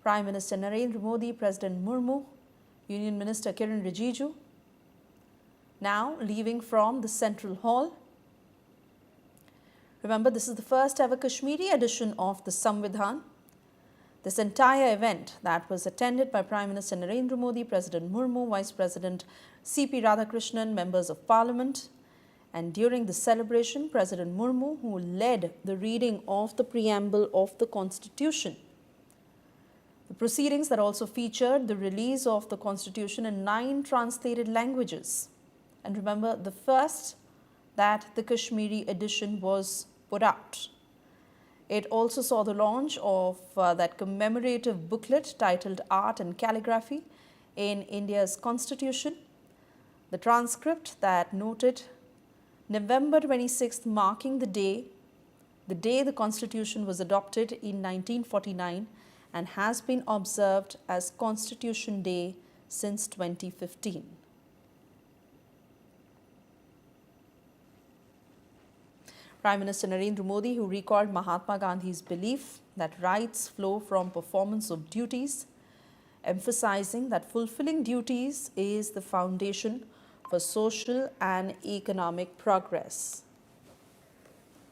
Prime Minister Narendra Modi, President Murmu, Union Minister Kiran Rijiju, now leaving from the Central Hall. Remember, this is the first ever Kashmiri edition of the Samvidhan. This entire event that was attended by Prime Minister Narendra Modi, President Murmu, Vice President C.P. Radhakrishnan, members of Parliament. And during the celebration, President Murmu, who led the reading of the preamble of the Constitution. The proceedings that also featured the release of the Constitution in 9 translated languages. And remember, the first that the Kashmiri edition was put out. It also saw the launch of that commemorative booklet titled Art and Calligraphy in India's Constitution. The transcript that noted November 26th marking the day the Constitution was adopted in 1949 and has been observed as Constitution Day since 2015. Prime Minister Narendra Modi, who recalled Mahatma Gandhi's belief that rights flow from performance of duties, emphasizing that fulfilling duties is the foundation for social and economic progress.